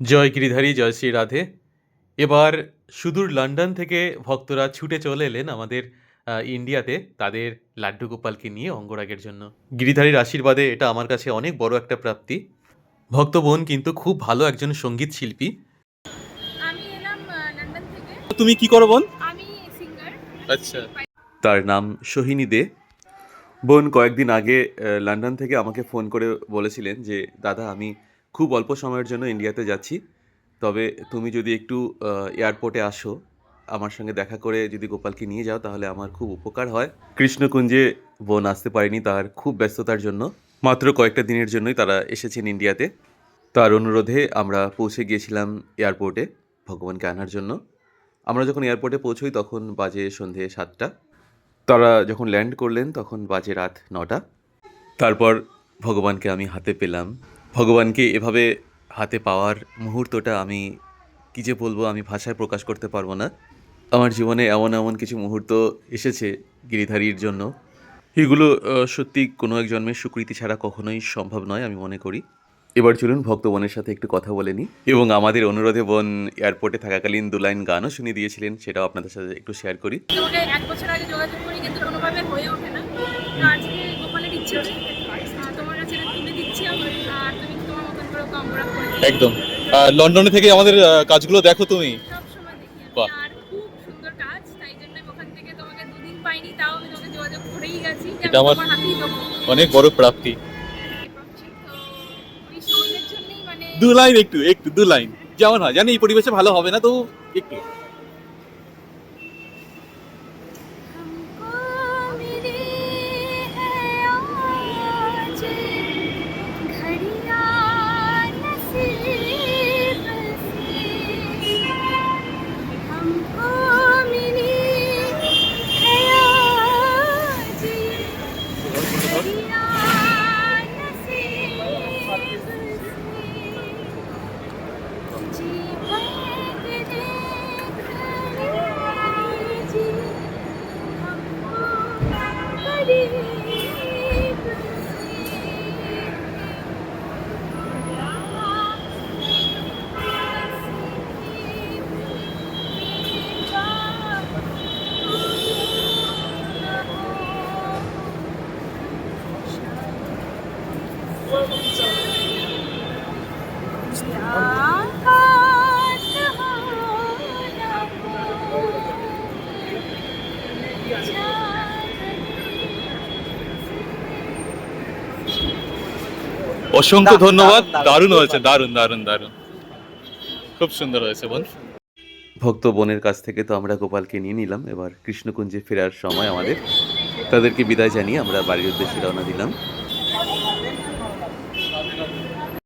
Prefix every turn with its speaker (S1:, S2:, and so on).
S1: জয় গিরিধারী, জয় শ্রী রাধে। এবার সুদূর লন্ডন থেকে ভক্তরা ছুটে চলে এলেন আমাদের ইন্ডিয়াতে তাদের লাড্ডু গোপালকে নিয়ে অঙ্গরাগের জন্য। গিরিধারীর আশীর্বাদে এটা আমার কাছে অনেক বড় একটা প্রাপ্তি। ভক্ত বোন কিন্তু খুব ভালো একজন সঙ্গীত শিল্পী।
S2: আমি এলাম লন্ডন থেকে।
S3: তুমি কি করো বোন?
S2: আমি সিঙ্গার।
S3: আচ্ছা।
S1: তার নাম সোহিনী দে। বোন কয়েকদিন আগে লন্ডন থেকে আমাকে ফোন করে বলেছিলেন যে, "দাদা, আমি খুব অল্প সময়ের জন্য ইন্ডিয়াতে যাচ্ছি। তবে তুমি যদি একটু এয়ারপোর্টে আসো, আমার সঙ্গে দেখা করে যদি গোপালকে নিয়ে যাও তাহলে আমার খুব উপকার হয়।" কৃষ্ণকুঞ্জে বোন আসতে পারেনি তার খুব ব্যস্ততার জন্য। মাত্র কয়েকটা দিনের জন্যই তারা এসেছেন ইন্ডিয়াতে। তার অনুরোধে আমরা পৌঁছে গিয়েছিলাম এয়ারপোর্টে ভগবানকে আনার জন্য। আমরা যখন এয়ারপোর্টে পৌঁছই তখন বাজে সন্ধে ৭টা। তারা যখন ল্যান্ড করলেন তখন বাজে রাত ৯টা। তারপর ভগবানকে আমি হাতে পেলাম। ভগবানকে এভাবে হাতে পাওয়ার মুহূর্তটা আমি কী যে বলবো, আমি ভাষায় প্রকাশ করতে পারবো না। আমার জীবনে এমন এমন কিছু মুহূর্ত এসেছে গিরিধারীর জন্য, এগুলো সত্যি কোনো এক জন্মের সুকৃতি ছাড়া কখনোই সম্ভব নয় আমি মনে করি। এবার চলুন ভক্ত বোনের সাথে একটু কথা বলে নিই, এবং আমাদের অনুরোধে বোন এয়ারপোর্টে থাকাকালীন ২ লাইন গানও শুনিয়ে দিয়েছিলেন, সেটাও আপনাদের সাথে একটু শেয়ার করি।
S2: তোমাকে ১ বছর আগে যোগাযোগ করি কিন্তু কোনোভাবে হয়ে ওঠে না। তো আজকে গোপালের ইচ্ছে হচ্ছে তোমার কাছে এটা তুলে দিচ্ছি আর তুমি তোমার মতন করে ওকে অঙ্গরাগ করে দিও।
S3: একদম। লন্ডনে থেকে আমাদের কাজগুলো দেখো তুমি?
S2: সবসময় দেখি আমি।
S3: বাহ।
S2: আর খুব সুন্দর কাজ, তাই জন্য আমি ওখান থেকে তোমাকে ২ দিন পাইনি, তাও আমি তোমাকে যোগাযোগ করেই গেছি যে
S3: এটা
S2: আমি
S3: আমার
S2: তোমার হাতেই দেবো।
S3: অনেক বড় প্রাপ্তি।
S2: তো ওই সঙ্গের জন্যই মানে
S3: ২ লাইন, একটু ২ লাইন যেমন হয়, জানি এই পরিবেশে ভালো হবে না, তো একটু।
S2: हमको मिली है आज घड़ियां नसीब से, हमको मिली है आज घड़ियां नसीब से, जीवन के देखने जी हमको करीब
S3: অসংখ্য ধন্যবাদ। দারুণ হয়েছে, দারুণ দারুণ দারুণ, খুব সুন্দর হয়েছে বোন।
S1: ভক্ত বোনের কাছ থেকে তো আমরা গোপালকে নিয়ে নিলাম। এবার কৃষ্ণকুঞ্জে ফেরার সময় আমাদের। তাদেরকে বিদায় জানিয়ে আমরা বাড়ির উদ্দেশ্যে রওনা দিলাম।